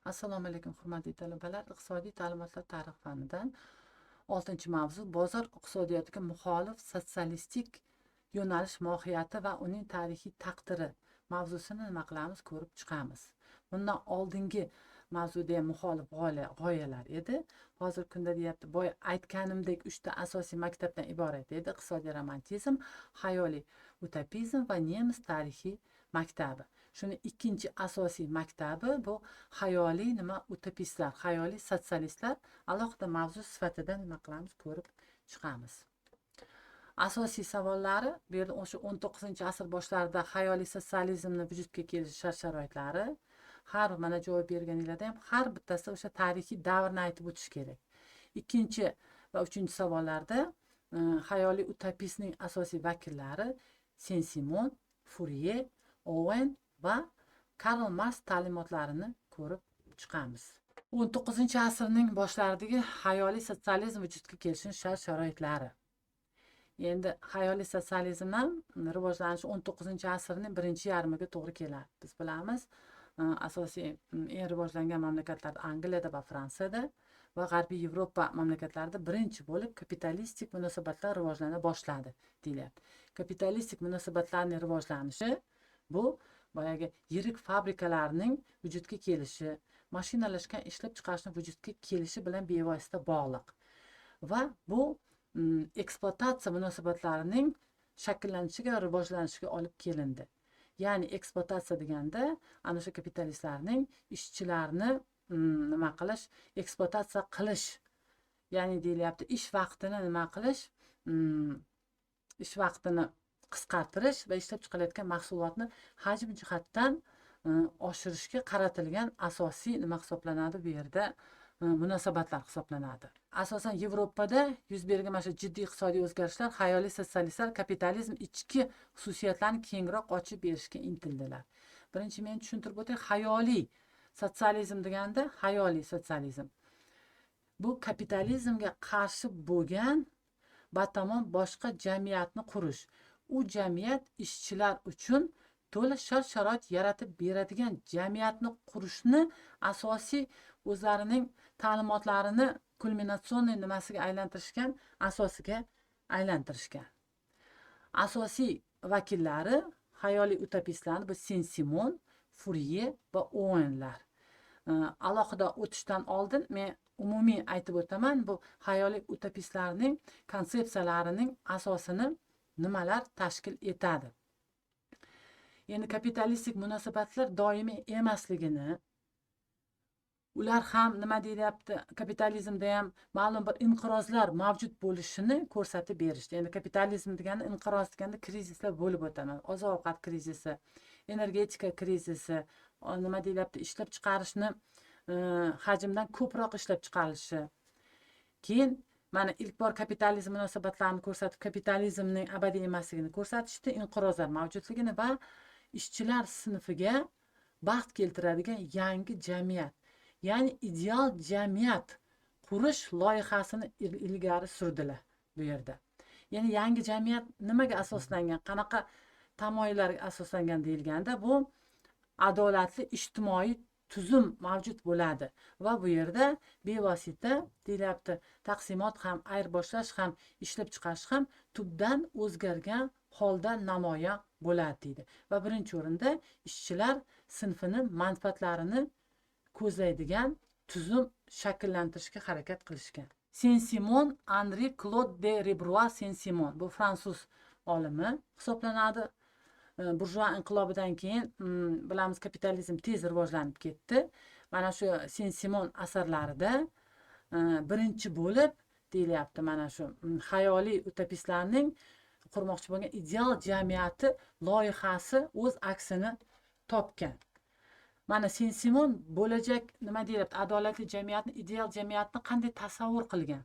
Assalomu alaykum, hurmatli talabalar. Iqtisodiy ta'limotlar tarix fanidan 6-mavzu bozor iqtisodiyotiga muxolif sotsialistik yo'nalish mohiyati va uning tarixiy taqdiri mavzusini nima qilamiz, ko'rib chiqamiz. Bundan oldingi mavzuda ham muxolif g'oyalar edi. Hozir kunda deyapti, boya aytganimdek 3 ta asosiy maktabdan iborat edi: iqtisodiy romantizm, xayoliy utopizm va nemis tarixiy maktabi. Shuni ikkinchi asosiy maktabi bu xayoliy utopistlar, xayoliy sotsialistlar. Alohida mavzu sifatida nima qilamiz, ko'rib chiqamiz. Asosiy savollari bu yerda o'sha 19-asr boshlarida xayoliy sotsializmni vujudga kelishi shart-sharoitlari. Har mana javob berganinglarda ham har bittasi o'sha tarixiy davrni aytib o'tish kerak. Ikkinchi va uchinchi savollarda xayoliy utopistning asosiy vakillari Sen-Simon, Fourier, Owen va Karl Marx ta'limotlarini ko'rib chiqamiz. 19-asrning boshlaridagi xayoliy sotsializm vujudga kelishining shart-sharoitlari. Endi xayoliy sotsializmdan rivojlanishi 19-asrning birinchi yarmiga to'g'ri keladi. Biz bilamiz, asosiy eng rivojlangan mamlakatlar Angliyada va Fransiyada va G'arbiy Yevropa mamlakatlarida birinchi bo'lib kapitalistik munosabatlar rivojlana boshladi deyiladi. Kapitalistik munosabatlarning rivojlanishi bu boyagi yirik fabrikalarning vujudga kelishi, mashinalashgan ishlab chiqarishning vujudga kelishi bilan bevosita bog'liq. Va bu eksploatatsiya munosabatlarining shakllanishiga, rivojlanishiga olib kelindi. Ya'ni eksploatatsiya deganda ana shu kapitalistlarning ishchilarni nima qilish, eksploatatsiya qilish, ya'ni deyilyapti, ish vaqtini nima qilish, ish vaqtini qisqartirish va ishlab chiqarilayotgan mahsulotni hajm jihatdan oshirishga qaratilgan asosiy nima hisoblanadi, bu yerda munosabatlar hisoblanadi. Asosan Yevropada yuz bergan mana shu jiddiy iqtisodiy o'zgarishlar xayoliy sotsialistlar kapitalizm ichki xususiyatlarini kengroq ochib berishga intildilar. Birinchi men tushuntirib o'tay, xayoliy sotsializm deganda, xayoliy sotsializm bu kapitalizmga qarshi bo'lgan batamom boshqa jamiyatni qurish. U jamiyat ishchilar uchun to'la shart-sharoit yaratib beradigan jamiyatni qurishni asosiy o'zlarining ta'limotlarini kulminatsion nimasiga aylantirishgan, asosiga aylantirishgan. Asosiy vakillari xayoliy utopistlarni bu Sen-Simon, Fourier va Owenlar. Alohida o'tishdan oldin men umumiy aytib o'taman, bu xayoliy utopistlarning konsepsiyalarining asosini nimalar tashkil etadi. Endi kapitalistik munosabatlar doimiy emasligini, ular ham nima deyilyapti, kapitalizmda ham ma'lum bir inqirozlar mavjud bo'lishini ko'rsatib berishdi. Endi kapitalizm degani, inqiroz deganda krizislar bo'lib o'tadi. Oziq-ovqat krizisi, energetika krizisi, nima deyilyapti, ishlab chiqarishni hajmdan ko'proq ishlab chiqarilishi. Keyin mana ilk bor kapitalizm munosabatlarini ko'rsatib, kapitalizmning abadiy emasligini ko'rsatishdi, inqirozlar mavjudligini va ishchilar sinfiga baxt keltiradigan yangi jamiyat, ya'ni ideal jamiyat qurish loyihasini ilgari surdilar bu yerda. Ya'ni yangi jamiyat nimaga asoslangan, qanaqa tamoyillarga asoslangan deyilganda, bu adolatli ijtimoiy tuzum mavjud bo'ladi va bu yerda bevosita deyilyapti, taqsimot ham, ayirboshlash ham, ishlab chiqarish ham tubdan o'zgargan holda namoyon bo'ladi deydi. Va birinchi o'rinda ishchilar sinfini manfaatlarini ko'zlaydigan tuzum shakllantirishga harakat qilishgan. Sen-Simon, Henri Claude de Ribrois Sen-Simon, bu fransuz olimi hisoblanadi. Burjua inqilobidan keyin bilamiz, kapitalizm tez rivojlanib ketdi. Mana shu Sen-Simon asarlarida birinchi bo'lib deyilyapti, mana shu xayoliy utopistlarning qurmoqchi bo'lgan ideal jamiyati loyihasi o'z aksini topgan. Mana Sen-Simon bo'lajak nima deyapti, adolatli jamiyatni, ideal jamiyatni qanday tasavvur qilgan?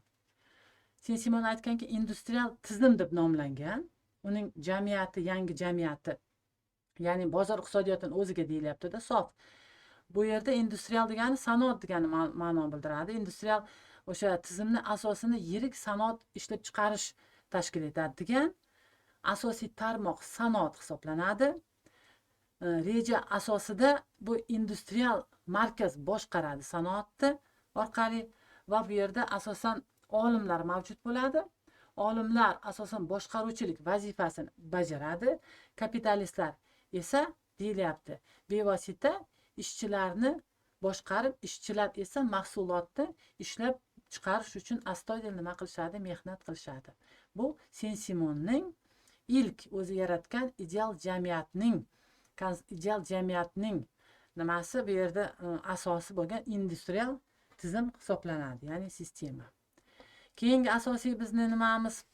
Sen-Simon aytganki, industrial tizim deb nomlangan. Uning jamiyati, yangi jamiyati, ya'ni bozor iqtisodiyotining o'ziga deyilyapti-da, sof. Bu yerda industrial degani sanoat degani ma'no bildiradi. Industrial o'sha tizimni asosini yirik sanoat ishlab chiqarish tashkil etadi degan. Asosiy tarmoq sanoat hisoblanadi. reja asosida bu industrial markaz boshqaradi sanoatni orqali va bu yerda asosan olimlar mavjud bo'ladi. Olimlar asosan boshqaruvchilik vazifasini bajaradi. Kapitalistlar esa deyilyapti bevosita ishchilarni boshqarib, ishchilar esa mahsulotni ishlab chiqarish uchun astoydil nima qilishadi? Mehnat qilishadi. Bu Sen-Simonning ilk o'zi yaratgan ideal jamiyatning nimasi bu yerda asosi bo'lgan industrial tizim hisoblanadi, ya'ni sistema. Keyingi asosiy bizni nimamiz,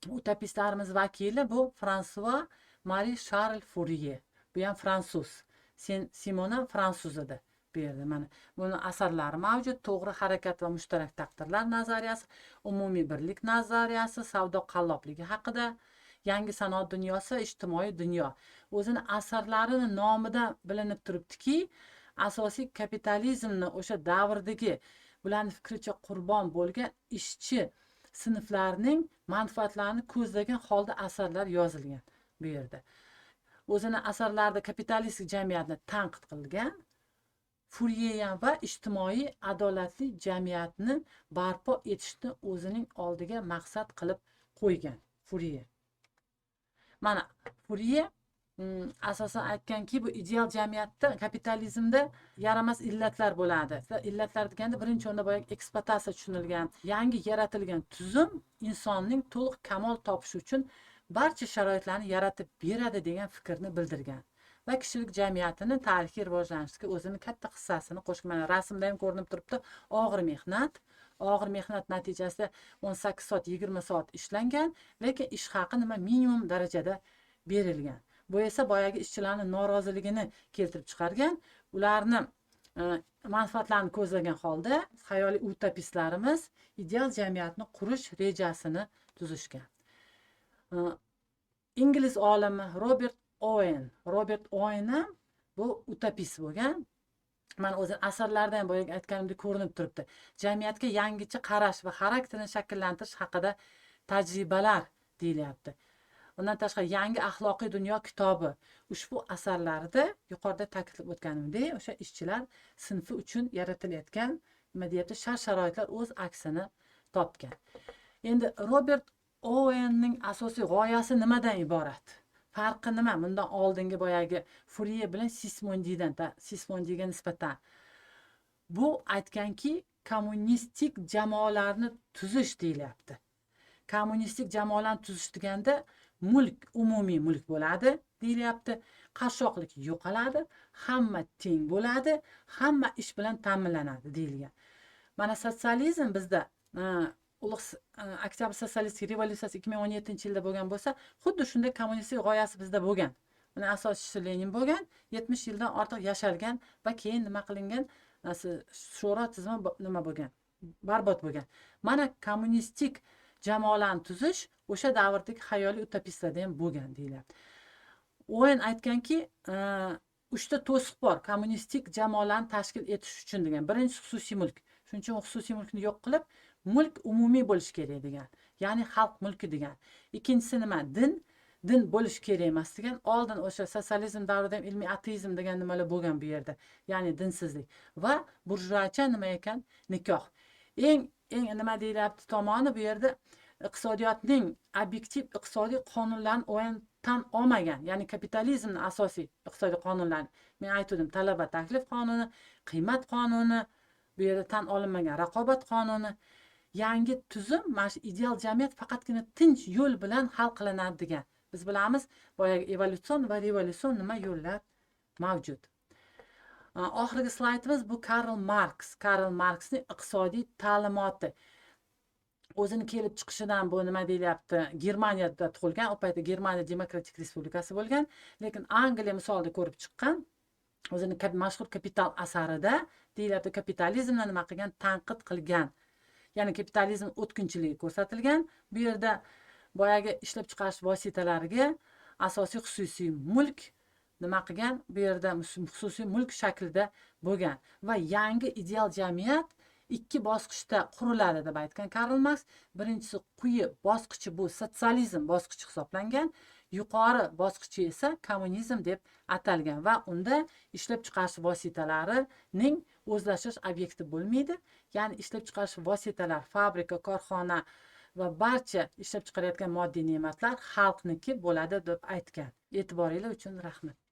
utopistlarimiz vakili bu Fransua Marie Charles Fourier. Bu ham fransuz. Sen-Simon ham fransuz edi. Bu yerda mana buni asarlari mavjud. To'g'ri harakat va mushtarak taqdirlar nazariyasi, umumiy birlik nazariyasi, savdo qallobligi haqida, yangi sanoat dunyosi, ijtimoiy dunyo. O'zini asarlarini nomidan bilinib turibdiki, asosiy kapitalizmni o'sha davrdagi bularning fikricha qurbon bo'lgan ishchi sinflarning manfaatlarini ko'zlagan holda asarlar yozilgan bu yerda. O'zini asarlarida kapitalistik jamiyatni tanqid qilgan. Fourier va ijtimoiy adolatli jamiyatni barpo etishni o'zining oldiga maqsad qilib qo'ygan Fourier. Mana Fourier asosan aytganki, bu ideal jamiyatda kapitalizmda yaramas illatlar bo'ladi. Illatlar deganda birinchi o'rinda boyagi eksploatatsiya tushunilgan, yangi yaratilgan tuzum insonning to'liq kamol topishi uchun barcha sharoitlarni yaratib beradi degan fikrni bildirgan va kishilik jamiyatini tarixiy rivojlanishga o'zining katta hissasini qo'shgan. Mana rasmda ham ko'rinib turibdi, og'ir mehnat natijasida 18 soat 20 soat ishlangan, lekin ish haqi nima minimum darajada berilgan. Bu esa boyagi ishchilarning noroziligini keltirib chiqargan. Ularni manfaatlarini ko'zlagan holda xayoliy utopistlarimiz ideal jamiyatni qurish rejasini tuzishgan. Ingliz olimi Robert Owen ham bu utopist bo'lgan. Mana o'zi asarlarida ham boyagi aytganimdek ko'rinib turibdi. Jamiyatga yangicha qarash va xarakterni shakllantirish haqida tajribalar deyilyapti. Undan tashqari yangi axloqiy dunyo kitobi ushbu asarlarida yuqorida ta'kidlab o'tganimdek, o'sha ishchilar sinfi uchun yaratilayotgan nima deyapti, shart-sharoitlar o'z aksini topgan. Endi Robert Owenning asosiy g'oyasi nimadan iborat? Farqi nima? Bundan oldingi boyagi Fourier bilan Sismondiga nisbatan. Bu aytganki, kommunistik jamoalarni tuzish deyilyapti. Kommunistik jamoalarni tuzish deganda mulk umumiy mulk bo'ladi deyilyapti. Qashshoqlik yo'qoladi, hamma teng bo'ladi, hamma ish bilan ta'minlanadi deyilgan. Mana sotsializm bizda ulug' Oktyabr sotsialistik revolyutsiyasi 2017-yilda bo'lgan bo'lsa, xuddi shunday kommunistik g'oyasi bizda bo'lgan. Buni asoschisi Lenin bo'lgan, 70 yildan ortiq yashalgan va keyin nima qilingan? Sho'ro tizimi nima bo'lgan? Barbod bo'lgan. Mana kommunistik jamoalarni tuzish o'sha davrdagi xayoliy utopistlarda ham bo'lgan deyiladi. Owen aytganki, 3 ta to'siq bor kommunistik jamoalarni tashkil etish uchun degan. Birinchisi xususiy mulk. Shuning uchun xususiy mulkni yo'q qilib, mulk umumiy bo'lishi kerak degan. Ya'ni xalq mulki degan. Ikkinchisi nima? Din bo'lish kerak emas degan. Oldin o'sha sotsializm davrida ham ilmiy ateizm degan nimalar bo'lgan bu yerda. Ya'ni dinsizlik va burjuacha nima ekan? Nikoh. Eng nima deyilyapti tomoni bu yerda iqtisodiyotning obyektiv iqtisodiy qonunlarini Owen tan olmagan. Ya'ni kapitalizmning asosiy iqtisodiy qonunlarini. Men aytdim, talab va taklif qonuni, qiymat qonuni, bu yerda tan olinmagan raqobat qonuni. Yangi tuzum, mana shu ideal jamiyat faqatgina tinch yo'l bilan hal qilinadi degan. Biz bilamiz, boyagi evolyutsion va revolyutsion nima yo'llar mavjud. Oxirgi slaydimiz bu Karl Marksning iqtisodiy ta'limoti. O'zini kelib chiqishidan bu nima deyilyapti? Germaniyada tug'ilgan, u paytda Germaniya Demokratik Respublikasi bo'lgan, lekin Angliya misolida ko'rib chiqqan. O'zini mashhur Kapital asarida deyilyapti, kapitalizmni nima qilgan? Tanqid qilgan. Ya'ni kapitalizm o'tkinchiligi ko'rsatilgan. Bu yerda boyagi ishlab chiqarish vositalariga asosiy xususiy mulk nima qilgan? Bu yerda xususiy mulk shaklida bo'lgan va yangi ideal jamiyat 2 bosqichda quriladi deb aytgan Karl Marx. Birinchisi quyi bosqichi bu sotsializm bosqichi hisoblangan. yuqori bosqichi esa kommunizm deb atalgan va unda ishlab chiqarish vositalarining o'zlashish obyekti bo'lmaydi. Ya'ni ishlab chiqarish vositalar, fabrika, korxona va barcha ishlab chiqarayotgan moddiy ne'matlar xalqniki bo'ladi deb aytgan. E'tiboringiz uchun rahmat.